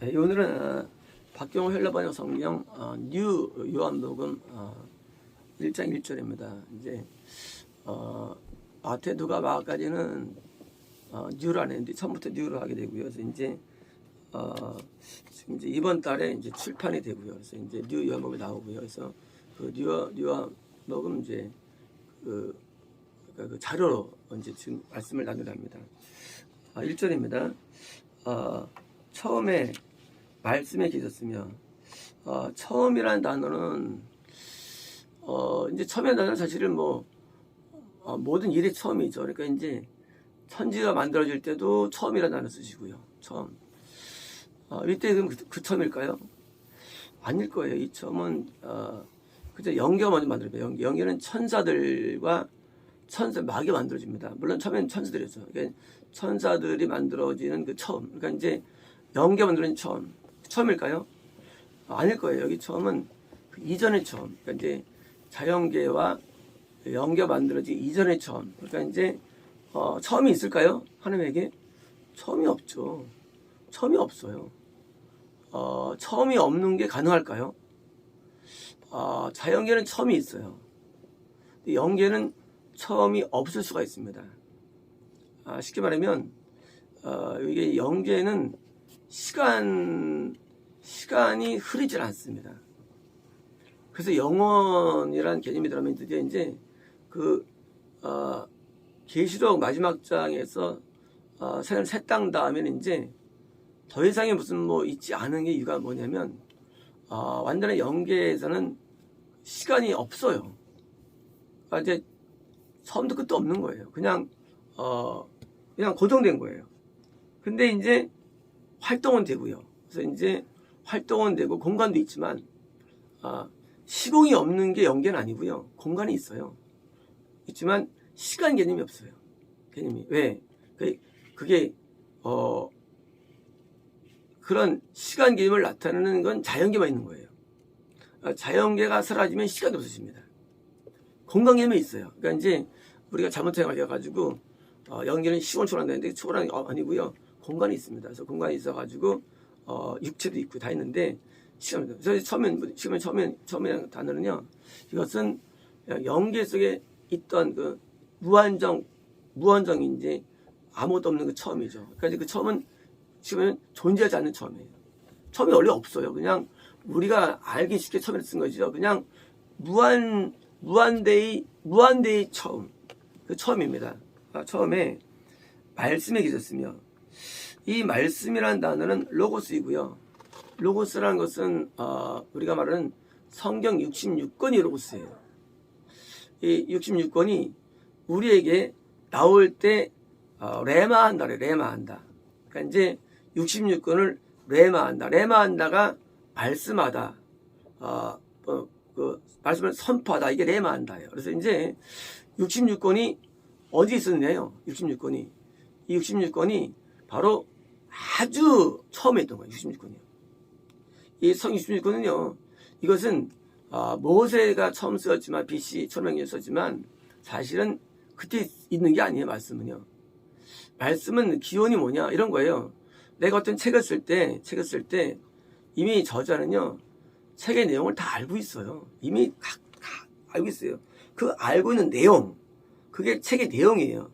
네, 오늘은 박경호 헬라번역 성경 뉴 요한복음 1장 1절입니다. 이제 마태, 누가, 마가까지는 뉴를 안 했는데 처음부터 뉴를 하게 되고요. 그래서 이제 지금 이제 이번 달에 이제 출판이 되고요. 그래서 이제 뉴 요한복음이 나오고요. 그래서 그 뉴 요한복음 이제 그 자료로 이제 지금 말씀을 나누려 합니다. 1절입니다. 처음에 말씀에 계셨으며, 처음이라는 단어는 이제 처음이라는 단어는 사실은 모든 일이 처음이죠. 그러니까 이제 천지가 만들어질 때도 처음이라는 단어 쓰시고요. 처음. 이때 그럼 그 처음일까요? 아닐 거예요. 이 처음은 그저 영계가 먼저 만들어집니다. 영계는 천사들과 마귀가 만들어집니다. 물론 처음엔 천사들이었죠. 그러니까 천사들이 만들어지는 그 처음. 그러니까 이제 영계 만들어진 처음일까요? 아닐 거예요. 여기 처음은 그 이전의 처음. 그러니까 이제 자연계와 영계가 만들어진 이전의 처음. 그러니까 이제 처음이 있을까요? 하나님에게? 처음이 없죠. 처음이 없어요. 처음이 없는 게 가능할까요? 자연계는 처음이 있어요. 영계는 처음이 없을 수가 있습니다. 쉽게 말하면 이게 영계는 시간이 흐르질 않습니다. 그래서 영원이라는 개념이 들어가면 드디어 이제 계시록 마지막 장에서 세상 새 땅 다음에는 이제 더 이상의 무슨 있지 않은 게 이유가 뭐냐면 완전한 영계에서는 시간이 없어요. 이제 처음도 끝도 없는 거예요. 그냥 고정된 거예요. 근데 이제 활동은 되고요. 그래서 이제 활동은 되고 공간도 있지만 시공이 없는 게 영계는 아니고요. 공간이 있어요. 있지만 시간 개념이 없어요. 개념이. 왜? 그게 그런 시간 개념을 나타내는 건 자연계만 있는 거예요. 자연계가 사라지면 시간이 없어집니다. 공간 개념이 있어요. 그러니까 이제 우리가 잘못 생각해가지고 영계는 시간 초월한다는데 초월한 게 아니고요. 공간이 있습니다. 그래서 공간이 있어가지고 육체도 있고 다 있는데 시간. 그래서 처음에 단어는요. 이것은 영계 속에 있던 그 무한정인지 아무것도 없는 그 처음이죠. 그러니까 그 처음은 지금은 존재하지 않는 처음이에요. 처음이 원래 없어요. 그냥 우리가 알기 쉽게 처음에 쓴 거죠. 그냥 무한대의 처음. 그 처음입니다. 처음에 말씀에 계셨으며, 이 말씀이라는 단어는 로고스이고요. 로고스라는 것은 우리가 말하는 성경 66권이 로고스예요. 이 66권이 우리에게 나올 때 레마한다. 그러니까 이제 66권을 레마한다. 레마한다가 말씀하다. 그 말씀을 선포하다. 이게 레마한다예요. 그래서 이제 66권이 어디 있었냐요? 66권이. 이 66권이 바로 아주 처음에 있던 거예요. 66권이요. 이 성 66권은요. 이것은 모세가 처음 쓰였지만 BC 1000년에 썼지만 사실은 그때 있는 게 아니에요. 말씀은요. 말씀은 기원이 뭐냐 이런 거예요. 내가 어떤 책을 쓸 때 이미 저자는요. 책의 내용을 다 알고 있어요. 이미 다 알고 있어요. 그 알고 있는 내용, 그게 책의 내용이에요.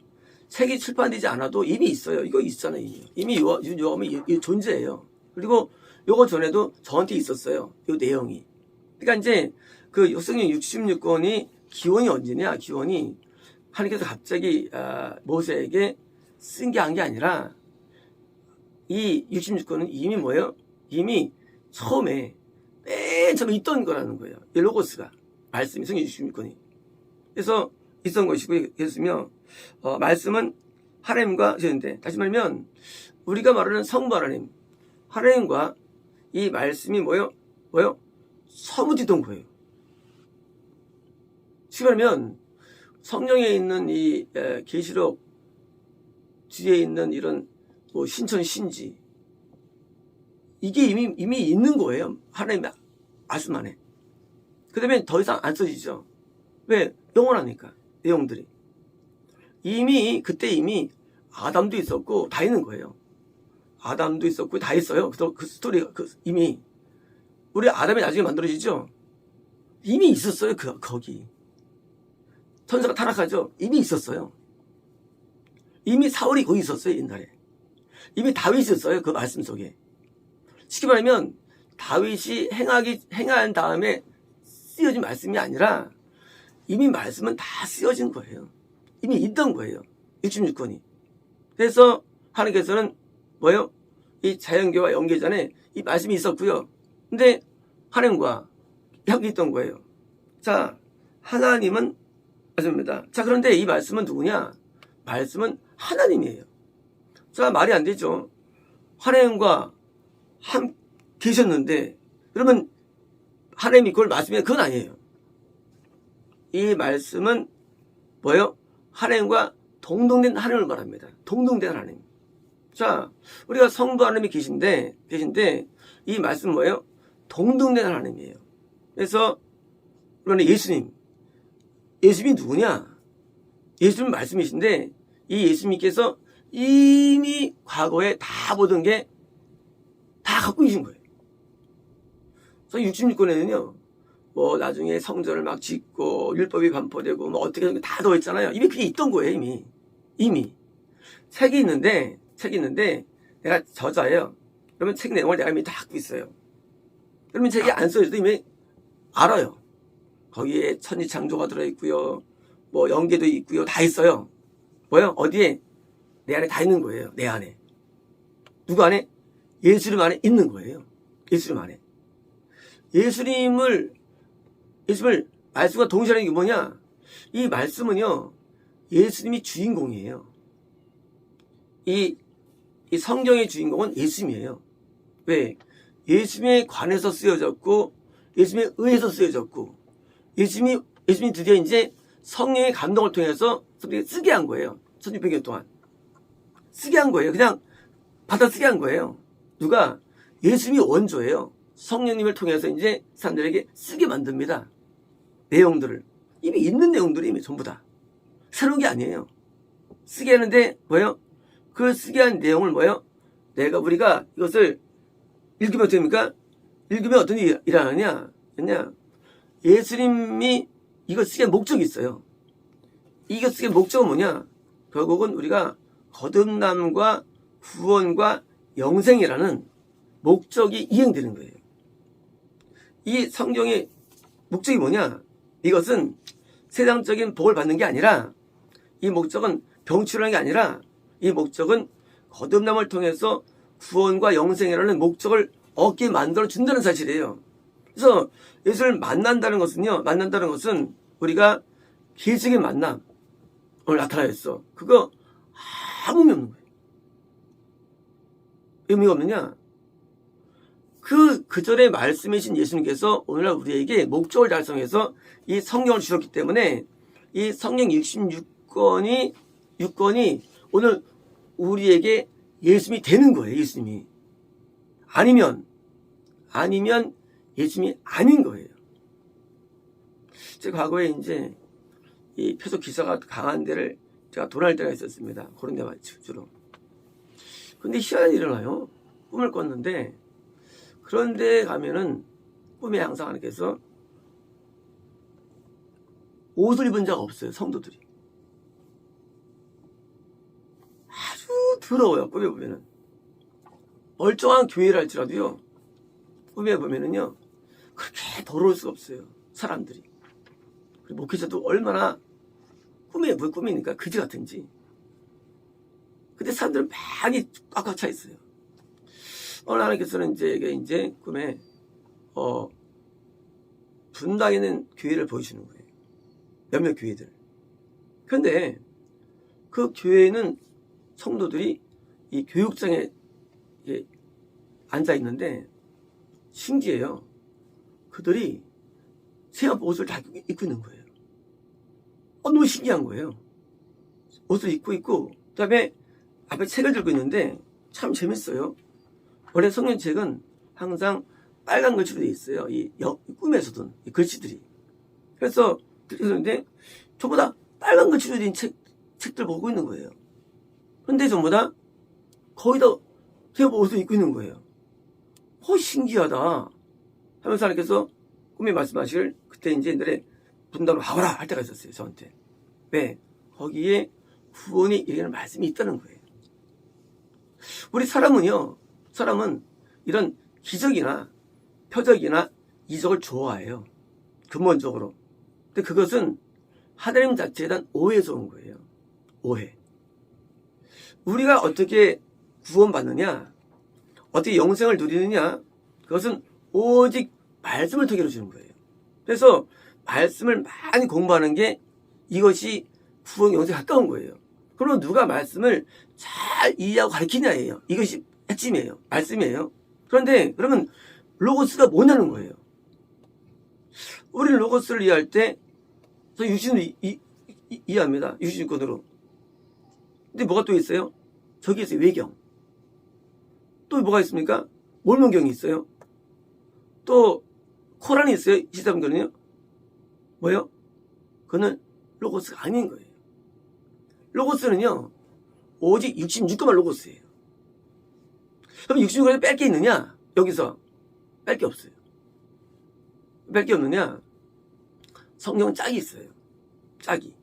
책이 출판되지 않아도 이미 있어요. 이거 있잖아요. 이미 요함이 존재해요. 그리고 요거 전에도 저한테 있었어요. 요 내용이. 그러니까 이제 그 성경 66권이 기원이 언제냐? 기원이 하나님께서 갑자기 모세에게 쓴 게 한 게 아니라 이 66권은 이미 뭐예요? 이미 맨 처음에 있던 거라는 거예요. 이 로고스가 말씀이 성경 66권이. 그래서 있던 것이고 했으며 말씀은 하나님과 되는데 다시 말하면 우리가 말하는 성부 하나님과 이 말씀이 뭐요? 서무지던 거예요. 쉽게 말하면 성령에 있는 이 계시록 뒤에 있는 이런 신천 신지 이게 이미 있는 거예요. 하나님의 말씀 안에. 그 다음에 더 이상 안 써지죠. 왜? 영원하니까 내용들이. 그때 이미 아담도 있었고 다 있는 거예요. 아담도 있었고 다 있어요. 그 스토리가 이미 우리 아담이 나중에 만들어지죠. 이미 있었어요. 거기 천사가 타락하죠. 이미 있었어요. 이미 사울이 거기 있었어요. 옛날에 이미 다윗이 있었어요. 그 말씀 속에. 쉽게 말하면 다윗이 행한 다음에 쓰여진 말씀이 아니라 이미 말씀은 다 쓰여진 거예요. 이미 있던 거예요. 66권이. 그래서 하나님께서는 뭐예요? 이 자연계와 영계 전에 이 말씀이 있었고요. 근데 하나님과 함께 있던 거예요. 자, 하나님은 말씀입니다. 자, 그런데 이 말씀은 누구냐? 말씀은 하나님이에요. 자, 말이 안 되죠. 하나님과 함께 계셨는데 그러면 하나님이 그걸 말씀해? 그건 아니에요. 이 말씀은 뭐예요? 하나님과 동등된 하나님을 말합니다. 동등된 하나님. 자, 우리가 성도 하나님이 계신데 이 말씀은 뭐예요? 동등된 하나님이에요. 그래서 그러면 예수님이 누구냐? 예수님 말씀이신데 이 예수님께서 이미 과거에 다 모든 게 다 갖고 계신 거예요. 그래서 66권에는요. 뭐 나중에 성전을 막 짓고 율법이 반포되고 뭐 어떻게 하는 게 다 넣어있잖아요. 이미 그게 있던 거예요. 이미 책이 있는데 내가 저자예요. 그러면 책 내용을 내가 이미 다 갖고 있어요. 그러면 책이 안 써져도 이미 알아요. 거기에 천지창조가 들어있고요. 뭐 영계도 있고요. 다 있어요. 뭐요? 어디에? 내 안에 다 있는 거예요. 내 안에. 누구 안에? 예수님 안에 있는 거예요. 예수님 안에. 예수님을 말씀과 동시하는 게 뭐냐? 이 말씀은요. 예수님이 주인공이에요. 이 성경의 주인공은 예수님이에요. 왜? 예수님에 관해서 쓰여졌고 예수님에 의해서 쓰여졌고 예수님이 드디어 이제 성령의 감동을 통해서 쓰게 한 거예요. 1600년 동안. 쓰게 한 거예요. 그냥 받아 쓰게 한 거예요. 누가? 예수님이 원조예요. 성령님을 통해서 이제 사람들에게 쓰게 만듭니다. 내용들을. 이미 있는 내용들이 이미 전부 다. 새로운 게 아니에요. 쓰게 하는데 뭐예요? 그 쓰게 한 내용을 뭐예요? 우리가 이것을 읽으면 어떻게 됩니까? 읽으면 어떤 일이 일어나냐? 예수님이 이거 쓰게 한 목적이 있어요. 이거 쓰게 한 목적은 뭐냐? 결국은 우리가 거듭남과 구원과 영생이라는 목적이 이행되는 거예요. 이 성경의 목적이 뭐냐? 이것은 세상적인 복을 받는 게 아니라 이 목적은 병치료하는 게 아니라 이 목적은 거듭남을 통해서 구원과 영생이라는 목적을 얻게 만들어 준다는 사실이에요. 그래서 예수를 만난다는 것은 우리가 계속의 만남을 나타나였어. 그거 아무 의미 없는 거예요. 의미가 없느냐? 그 절의 말씀이신 예수님께서 오늘날 우리에게 목적을 달성해서 이 성경을 주셨기 때문에 이 성경 66권이 오늘 우리에게 예수님이 되는 거예요. 예수님이. 아니면 예수님이 아닌 거예요. 제가 과거에 이제 이 표적 기사가 강한 데를 제가 돌아갈 때가 있었습니다. 그런 데만 주로. 근데 희한한 일이 일어나요. 꿈을 꿨는데 그런데 가면은 꿈에 항상 하나님께서 옷을 입은 자가 없어요. 성도들이. 아주 더러워요. 꿈에 보면은. 멀쩡한 교회를 할지라도요. 꿈에 보면은요. 그렇게 더러울 수가 없어요. 사람들이. 그리고 목회자도 얼마나 왜 꿈이니까 그지 같은지. 근데 사람들은 많이 꽉꽉 차 있어요. 어느 하나님께서는 이제 꿈에 분당에 있는 교회를 보여주는 거예요. 몇몇 교회들. 그런데 그 교회는 성도들이 이 교육장에 앉아 있는데 신기해요. 그들이 새업 옷을 다 입고 있는 거예요. 너무 신기한 거예요. 옷을 입고 있고 그다음에 앞에 책을 들고 있는데 참 재밌어요. 원래 성경책은 항상 빨간 글씨로 되어 있어요. 이 꿈에서든 이 글씨들이. 그래서 그런데 전부 다 빨간 글씨로 된 책들 보고 있는 거예요. 그런데 전부 다 거의 다 제 옷을 입고 있는 거예요. 신기하다 하면서 하나님께서 꿈에 말씀하시길, 그때 이제 옛날에 분단으로 와라 할 때가 있었어요, 저한테. 왜? 거기에 구원이 이르는 말씀이 있다는 거예요. 우리 사람은 이런 기적이나 표적이나 이적을 좋아해요, 근본적으로. 근데 그것은 하나님 자체에 대한 오해에서 온 거예요. 오해. 우리가 어떻게 구원받느냐, 어떻게 영생을 누리느냐, 그것은 오직 말씀을 통해 주는 거예요. 그래서 말씀을 많이 공부하는 게 이것이 구원 영생에 가까운 거예요. 그러면 누가 말씀을 잘 이해하고 가르치냐예요. 이것이 핵심이에요. 말씀이에요. 그런데 그러면 로고스가 뭐냐는 거예요. 우리는 로고스를 이해할 때 육신으로 이해합니다. 육신권으로. 근데 뭐가 또 있어요? 저기 있어요. 외경. 또 뭐가 있습니까? 몰몬경이 있어요. 또 코란이 있어요. 시사분교는요. 뭐요? 그거는 로고스가 아닌 거예요. 로고스는요, 오직 66권만 로고스예요. 그럼 66권에서 뺄 게 있느냐? 여기서 뺄 게 없어요. 뺄 게 없느냐? 성경은 짝이 있어요. 짝이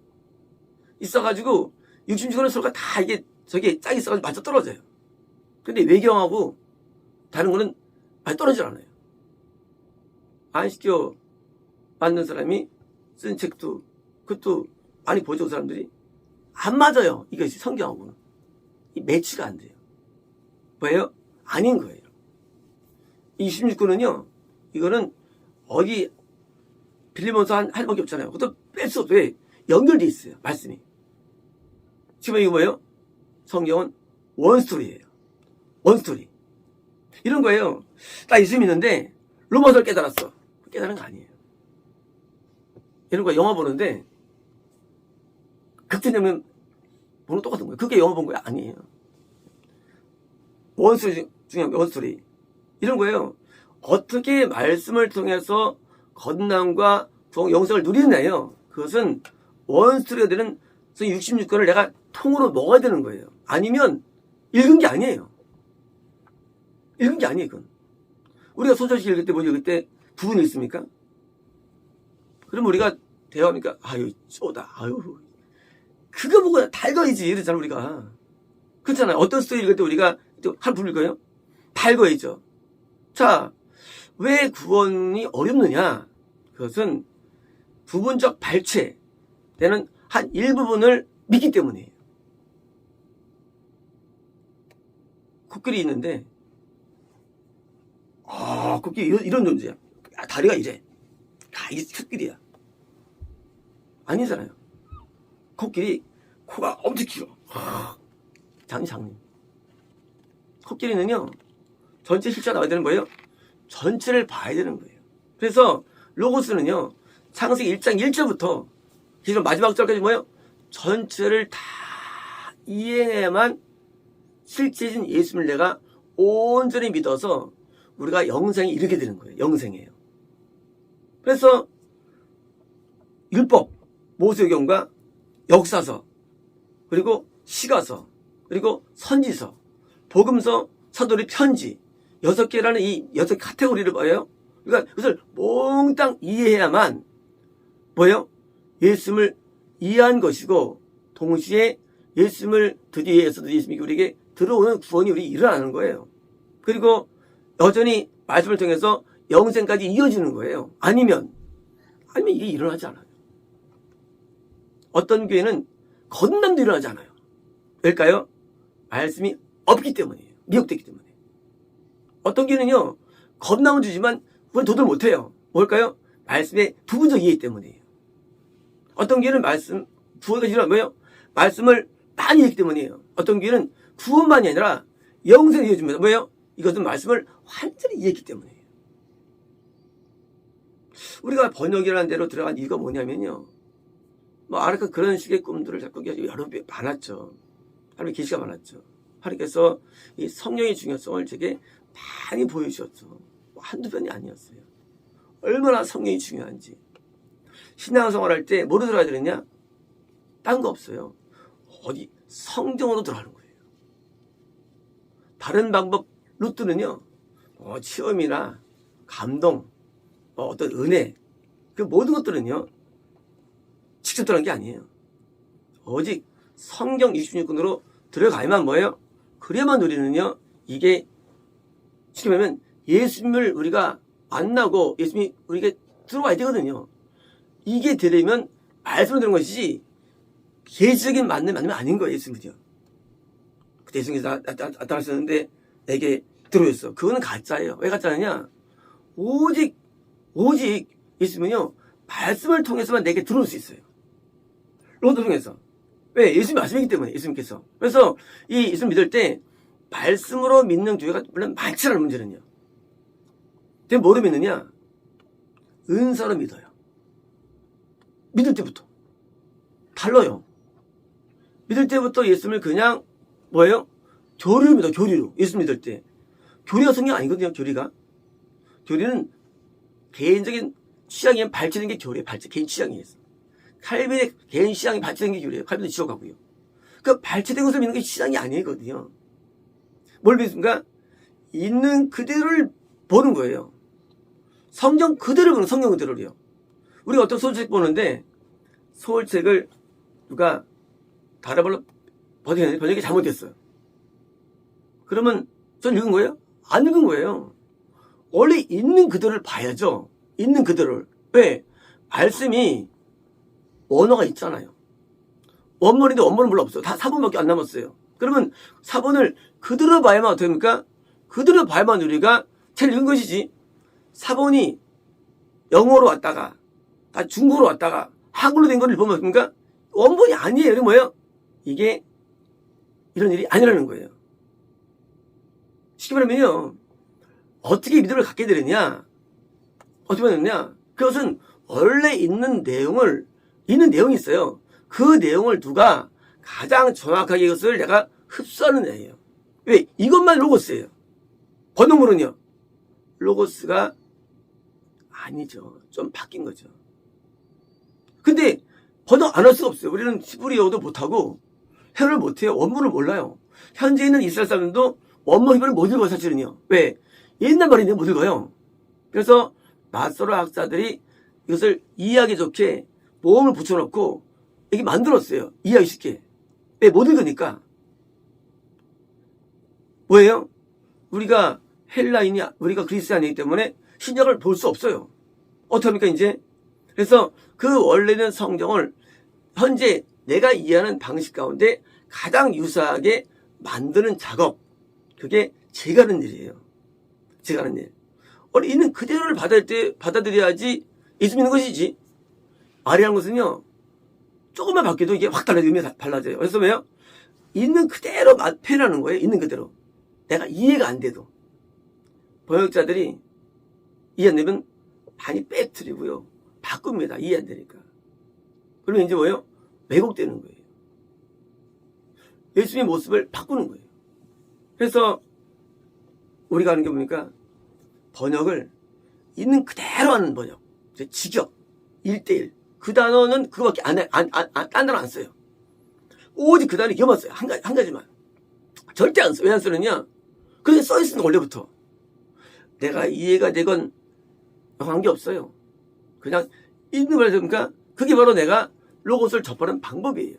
있어가지고 66권의 서로가 다 이게 저게 짝이 있어가지고 맞아 떨어져요. 근데 외경하고 다른 거는 맞아 떨어지질 않아요. 안식교 만든 사람이 쓴 책도 그것도 많이 보죠. 그 사람들이 안 맞아요. 이것이 성경하고는 이 매치가 안 돼요. 왜요? 아닌 거예요. 이 26권은요, 이거는 어디 빌리면서 한 밖에 없잖아요. 그것도 뺄 수 없어요. 왜? 연결돼 있어요. 말씀이. 지금 이거 뭐예요? 성경은 원스토리예요. 원스토리. 이런 거예요. 딱 있으면 있는데 로마서를 깨달았어. 깨달은 거 아니에요. 이런 거 영화 보는데 극단적이면 보는 똑같은 거예요. 그게 영화 본 거야? 아니에요. 원스토리 중요한 원스토리. 이런 거예요. 어떻게 말씀을 통해서 건강과 영생을 누리느냐요. 그것은 원스토리가 되는 66권을 내가 통으로 먹어야 되는 거예요. 아니면 읽은 게 아니에요. 읽은 게 아니에요. 그건. 우리가 소설식 읽을 때 뭐지? 읽을 때 부분이 있습니까? 그럼 우리가 대화하니까 아유 쪼다 아유 그거 보고 달궈야지 이러잖아 우리가. 그렇잖아요. 어떤 스토리 읽을 때 우리가 한 부분 읽어요? 달궈야죠. 자, 왜 구원이 어렵느냐? 그것은 부분적 발췌되는 한 일부분을 믿기 때문이에요. 코끼리 있는데 코끼리 이런 존재야. 다리가 이래. 이게 코끼리야. 아니잖아요. 코끼리 코가 엄청 길어. 장님. 코끼리는요, 전체 실체가 나와야 되는 거예요. 전체를 봐야 되는 거예요. 그래서 로고스는요, 창세기 1장 1절부터 기존 마지막 절까지 뭐예요? 전체를 다 이해해야만 실제신 예수님을 내가 온전히 믿어서 우리가 영생에 이르게 되는 거예요. 영생이에요. 그래서 율법, 모세오경과 역사서, 그리고 시가서, 그리고 선지서, 복음서, 사도리 편지 6개라는 이 6 카테고리를 봐요. 그러니까 그것을 몽땅 이해해야만 뭐예요? 예수님을 이해한 것이고 동시에 예수님을 드디어 이해해서 예수님이 우리에게 들어오는 구원이 우리 일어나는 거예요. 그리고 여전히 말씀을 통해서 영생까지 이어지는 거예요. 아니면 이게 일어나지 않아요. 어떤 교회는 건담도 일어나지 않아요. 왜일까요? 말씀이 없기 때문이에요. 미혹됐기 때문에. 어떤 교회는요, 건담은 주지만 그걸 도달 못해요. 뭘까요? 말씀의 부분적 이해 때문이에요. 어떤 교회는 구원가 지나 뭐예요? 말씀을 많이 했기 때문이에요. 어떤 교회는 구원만이 아니라 영생을 이어줍니다. 뭐예요? 이것은 말씀을 완전히 이해했기 때문이에요. 우리가 번역이라는 데로 들어간 이유가 뭐냐면요. 아까 그런 식의 꿈들을 자꾸 여러 배 많았죠. 하나님의 계시가 많았죠. 하나님께서 이 성령의 중요성을 제게 많이 보여주셨죠. 한두 번이 아니었어요. 얼마나 성령이 중요한지. 신앙생활 할 때 뭐로 들어야 되느냐? 딴 거 없어요. 어디 성경으로 들어가는 거예요. 다른 방법 루트는요, 체험이나 감동, 어떤 은혜, 그 모든 것들은요, 직접 들어간 게 아니에요. 오직 성경 26권으로 들어가야만 뭐예요? 그래야만 우리는요, 이게 쉽게 말하면 예수님을 우리가 만나고 예수님이 우리에게 들어와야 되거든요. 이게 되려면 말씀을 들은 것이지 계시적인 만남이 아닌 거예요. 예수님은요. 그때 예수님께서 나타나셨는데 내게 들어오셨어. 그거는 가짜예요. 왜 가짜느냐? 오직 예수님은요, 말씀을 통해서만 내게 들어올 수 있어요. 로드 통해서. 왜? 예수님 말씀이기 때문에, 예수님께서. 그래서 이 예수님 믿을 때 말씀으로 믿는 교회가 물론 많지 않은 문제는요. 근데 뭐로 믿느냐? 은사로 믿어요. 믿을 때부터. 달라요. 믿을 때부터 예수님을 그냥 뭐예요? 교리로 믿어, 교리로. 예수 믿을 때. 교리가 성경 아니거든요, 교리가. 교리는 개인적인 취향이 발전된 게 교리예요, 개인 취향이에요. 칼빈의 개인 취향이 발전된 게 교리예요. 칼빈도 지옥 가고요. 그 발전된 것을 믿는 게 취향이 아니거든요. 뭘 믿습니까? 있는 그대로를 보는 거예요. 성경 그대로 보는, 성경 그대로요. 우리가 어떤 소설책 보는데, 소설책을 누가 다른 말로 번역이 잘못됐어요. 그러면 전 읽은 거예요? 안 읽은 거예요. 원래 있는 그대로를 봐야죠. 있는 그대로를. 왜? 말씀이 원어가 있잖아요. 원문인데 원문은 별로 없어요. 다 4번밖에 안 남았어요. 그러면 4번을 그대로 봐야만 어떻게 됩니까? 그대로 봐야만 우리가 잘 읽은 것이지. 4번이 영어로 왔다가 다 중국어로 왔다가 한글로 된 걸 보면 어떻습니까? 원본이 아니에요. 이게 뭐예요? 이게 이런 일이 아니라는 거예요. 쉽게 말하면요, 어떻게 믿음을 갖게 되느냐? 어떻게 되느냐? 그것은 원래 있는 내용이 있어요. 그 내용을 누가 가장 정확하게 이것을 내가 흡수하는 애예요. 왜? 이것만 로고스예요. 번역문은요, 로고스가 아니죠. 좀 바뀐 거죠. 근데 번역 안 할 수가 없어요. 우리는 히브리어도 못하고 해를 못해요. 원문을 몰라요. 현재 있는 이스라엘 사람들도 원문 히브리어를 못 읽어요, 사실은요. 왜? 옛날 말인데 못 읽어요. 그래서 마소로 학자들이 이것을 이해하기 좋게 모음을 붙여놓고 이게 만들었어요. 이해하기 쉽게. 왜? 못 읽으니까. 뭐예요? 우리가 헬라인이, 우리가 그리스도인이기 때문에 신약을 볼 수 없어요. 어떡합니까, 이제? 그래서 그 원래는 성경을 현재 내가 이해하는 방식 가운데 가장 유사하게 만드는 작업. 그게 제가 하는 일이에요. 제가 하는 일. 원래 있는 그대로를 받아들여야지 예수 믿는 것이지. 말이라는 것은요, 조금만 바뀌어도 이게 확 달라져요. 의미가 달라져요. 그래서 왜요? 있는 그대로 표현하는 거예요. 있는 그대로. 내가 이해가 안 돼도. 번역자들이 이해 안 되면 많이 빼뜨리고요. 바꿉니다. 이해 안 되니까. 그러면 이제 뭐예요? 왜곡되는 거예요. 예수님의 모습을 바꾸는 거예요. 그래서 우리가 하는 게 뭡니까? 번역을 있는 그대로 하는 번역. 직역, 1:1. 그 단어는 그거밖에 딴 단어 안 써요. 오직 그 단어 기억만 써요. 한 가지만. 절대 안 써. 왜 안 쓰느냐? 그게 써있으니까 원래부터. 내가 이해가 되건 관계없어요. 그냥 있는 걸 해줍니까? 그게 바로 내가 로고스를 접하는 방법이에요.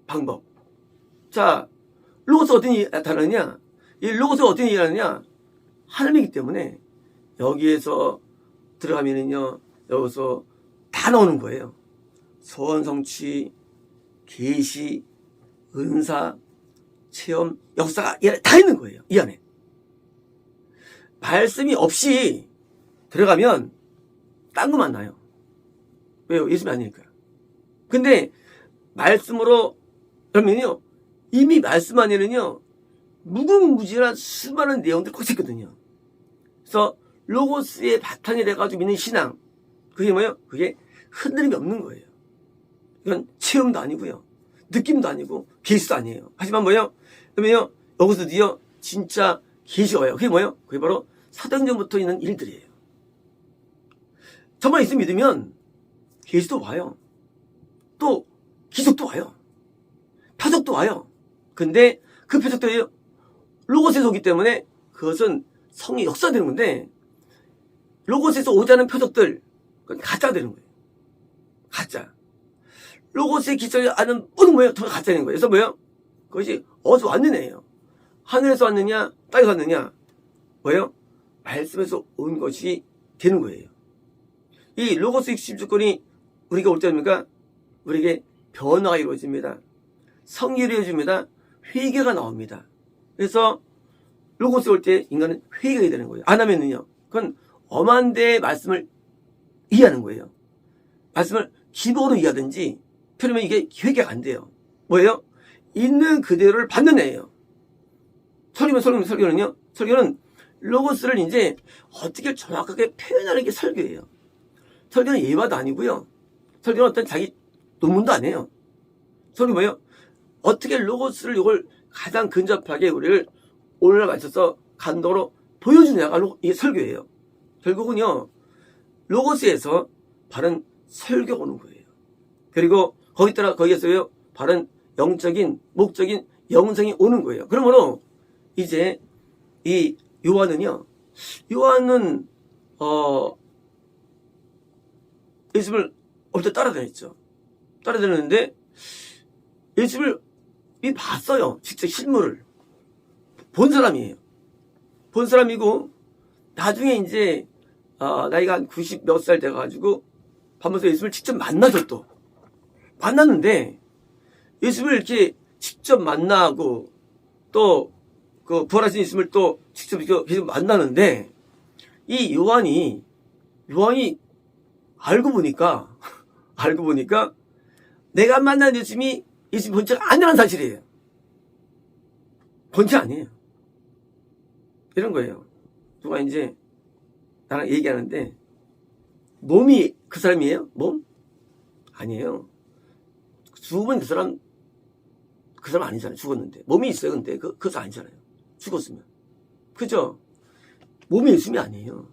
방법. 자, 로고스 어떤 나타나느냐? 이 로고스 어떤 일이 하느냐? 하나님이기 때문에 여기에서 들어가면은요, 여기서 다 나오는 거예요. 소원 성취, 계시, 은사, 체험, 역사가 이 안에 다 있는 거예요. 이 안에. 말씀이 없이 들어가면 딴 거 만나요. 왜요? 예수님이 아니니까. 근데 말씀으로 그러면요, 이미 말씀 안에는요, 무궁무진한 수많은 내용들이 꽉 찼거든요. 그래서 로고스의 바탕이 돼가지고 믿는 신앙, 그게 뭐예요? 그게 흔들림이 없는 거예요. 이건 체험도 아니고요, 느낌도 아니고 계시도 아니에요. 하지만 뭐예요? 그러면요, 여기서 드디어 진짜 계시가 와요. 그게 뭐예요? 그게 바로 사도행전부터 있는 일들이에요. 정말 예수 믿으면 계시도 와요. 또 기적도 와요. 표적도 와요. 근데 그 표적들이요, 로고스에서 오기 때문에 그것은 성이 역사되는 건데, 로고스에서 오지 않은 표적들, 그건 가짜 되는 거예요. 가짜. 로고스에 기초하지 않은 모든 뭐예요? 다 가짜인 거예요. 그래서 뭐예요? 그것이 어디서 왔느냐예요. 하늘에서 왔느냐, 땅에서 왔느냐, 뭐예요? 말씀에서 온 것이 되는 거예요. 이 로고스 60주권이 우리가 올 때입니까? 우리에게 변화가 이루어집니다. 성이 이루어집니다. 회개가 나옵니다. 그래서 로고스 올 때 인간은 회개가 되는 거예요. 안 하면은요, 그건 엄한 데의 말씀을 이해하는 거예요. 말씀을 기본으로 이해하든지, 그러면 이게 회개가 안 돼요. 뭐예요? 있는 그대로를 받는 애예요. 설교는요? 설교는 로고스를 이제 어떻게 정확하게 표현하는 게 설교예요. 설교는 예화도 아니고요. 설교는 어떤 자기 논문도 아니에요. 설교 뭐예요? 어떻게 로고스를 이걸 가장 근접하게 우리를 오늘날 맞춰서 감동으로 보여주느냐가 이게 설교예요. 결국은요, 로고스에서 바른 설교가 오는 거예요. 그리고 거기에서요, 바른 영적인, 목적인 영성이 오는 거예요. 그러므로 이제 이 요한은 예수님을 어릴 때 따라다녔죠. 따라다녔는데 예수님을 봤어요. 직접 실물을 본 사람이에요. 본 사람이고, 나중에 이제 나이가 한 90 몇 살 돼가지고 밤에서 예수님을 직접 만나죠. 또 만났는데, 예수님을 이렇게 직접 만나고 또 그 부활하신 예수님을 또 직접 계속 만나는데, 이 요한이 알고 보니까 내가 만난 예수님이 예수님 본체가 아니라는 사실이에요. 본체 아니에요. 이런 거예요. 누가 이제 나랑 얘기하는데, 몸이 그 사람이에요? 몸? 아니에요. 죽으면 그 사람 아니잖아요. 죽었는데. 몸이 있어요. 근데 그 사람 아니잖아요. 죽었으면. 그죠? 몸이 예수님이 아니에요.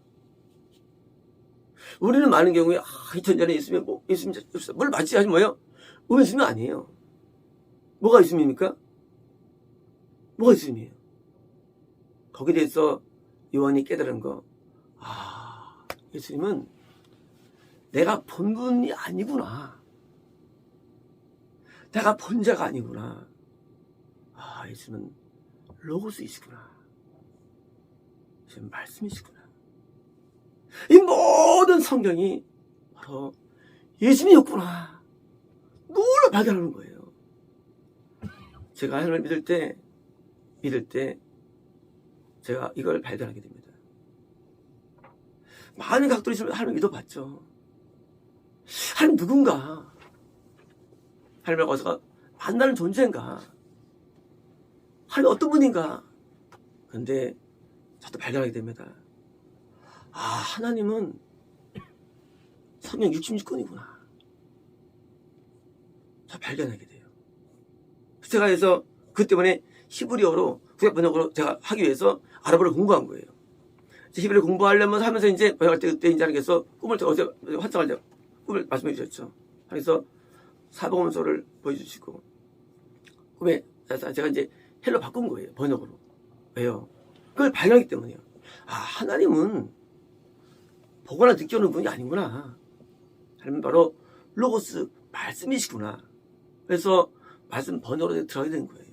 우리는 많은 경우에 2000년 전에 예수님 뭘 맞지? 하지 뭐예요? 몸이 예수님이 아니에요. 뭐가 예수님입니까? 뭐가 예수님이에요? 거기에 대해서 요한이 깨달은 거, 예수님은 내가 본 분이 아니구나. 내가 본 자가 아니구나. 예수님은 로고스이시구나. 예수님 말씀이시구나. 이 모든 성경이 바로 예수님이었구나. 놀라 발견하는 거예요. 제가 하나님을 믿을 때 제가 이걸 발견하게 됩니다. 많은 각도로 있으면 하나님을 믿어봤죠. 하나님 누군가? 하나님을 어디서 만나는 존재인가? 하나님 어떤 분인가? 그런데 저도 발견하게 됩니다. 하나님은 성경 66권이구나. 저 발견하게 돼요. 제가 해서 그 때문에 히브리어로 구약 번역으로 제가 하기 위해서 아랍어를 공부한 거예요. 히브리어 공부하려면 하면서 이제 번역할 때 그때 이제 하나님께서 꿈을 어제 환상할 때 꿈을 말씀해 주셨죠. 그래서 사복음서를 보여주시고 꿈에 제가 이제 헬로 바꾼 거예요. 번역으로. 왜요? 그걸 발견하기 때문이에요. 하나님은 보거나 느껴오는 분이 아니구나. 하나님은 바로 로고스 말씀이시구나. 그래서 말씀 번역으로 들어가게 된 거예요.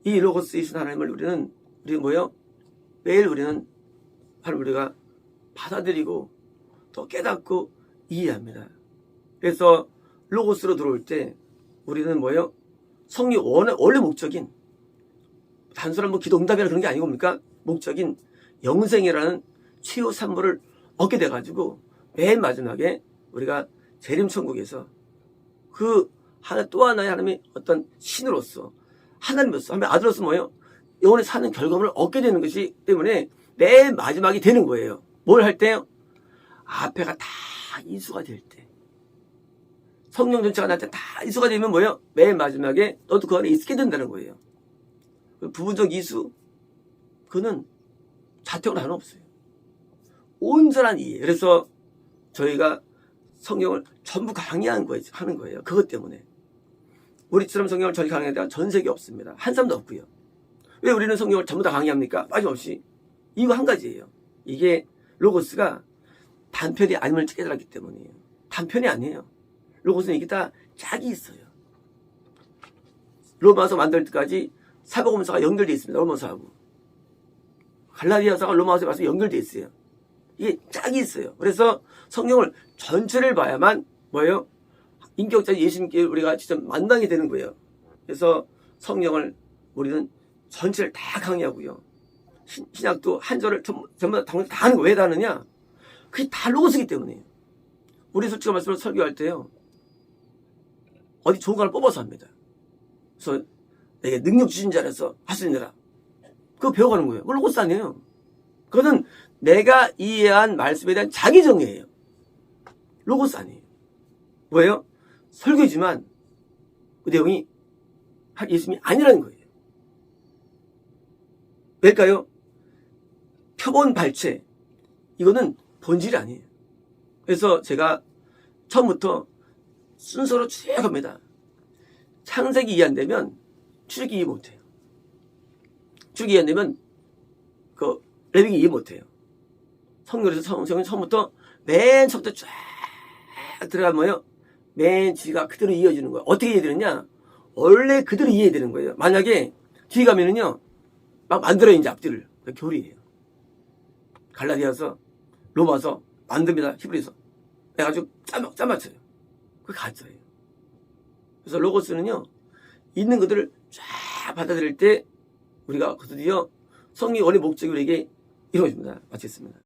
이 로고스이신 하나님을 우리는 뭐예요? 매일 우리는 하나님 우리가 받아들이고 또 깨닫고 이해합니다. 그래서 로고스로 들어올 때 우리는 뭐예요? 성리 원래 목적인 단순한 기도 응답이나 그런 게 아니고 뭡니까? 목적인 영생이라는 최후 산물을 얻게 돼가지고 맨 마지막에 우리가 재림천국에서 그 하나 또 하나의 하나님의 어떤 신으로서 하나님으로서 하나님의 아들로서 뭐예요? 영원히 사는 결과물을 얻게 되는 것이 때문에 맨 마지막이 되는 거예요. 뭘 할 때요? 앞에가 다 이수가 될 때. 성령 전체가 나한테 다 이수가 되면 뭐예요? 맨 마지막에 너도 그 안에 있게 된다는 거예요. 부분적 이수, 그는 자택으로 하나 없어요. 온전한 이해. 그래서 저희가 성경을 전부 강의하는 거예요. 그것 때문에. 우리처럼 성경을 전히 강의하는 데가 전 세계 없습니다. 한 사람도 없고요. 왜 우리는 성경을 전부 다 강의합니까? 빠짐없이. 이거 한 가지예요. 이게 로고스가 단편이 아님을 깨달았기 때문이에요. 단편이 아니에요. 로고스는 이게 다 짝이 있어요. 로마서 만들 때까지 사복음서가 연결되어 있습니다. 로마서하고. 갈라디아서가 로마서에 와서 연결되어 있어요. 이게 짝이 있어요. 그래서 성경을 전체를 봐야만 뭐예요? 인격자 예수님께 우리가 직접 만나게 되는 거예요. 그래서 성경을 우리는 전체를 다 강의하고요. 신약도 한 절을 전부 다 하는 거 왜 다 하느냐? 그게 다 로고스이기 때문이에요. 우리 솔직히 말씀으로 설교할 때요. 어디 좋은 거 하나 뽑아서 합니다. 그래서 내게 능력 주신 자라서 할 수 있느라. 그거 배워가는 거예요. 그건 로고스 아니에요. 그거는 내가 이해한 말씀에 대한 자기 정의예요. 로고스 아니에요. 뭐예요? 설교지만 그 내용이 예수님이 아니라는 거예요. 왜일까요? 표본 발췌. 이거는 본질이 아니에요. 그래서 제가 처음부터 순서로 쭉 합니다. 창세기 이해 안 되면 출애굽기 이해 못해요. 출애굽기 이해 안 되면 그 레위기 이해 못해요. 성경에서 성경은 처음부터 맨 처음부터 쫙 들어가면 뭐예요? 맨 뒤가 그대로 이어지는 거예요. 어떻게 이해되느냐? 원래 그대로 이해되는 거예요. 만약에 뒤에 가면은요, 막 만들어요, 이제 앞뒤를. 교리예요. 갈라디아서, 로마서, 만듭니다. 히브리서. 해가지고 짜맞춰요. 그게 가짜예요. 그래서 로고스는요, 있는 것들을 쫙 받아들일 때, 우리가 드디어 성경의 원래 목적이 우리에게 이루어집니다. 마치겠습니다.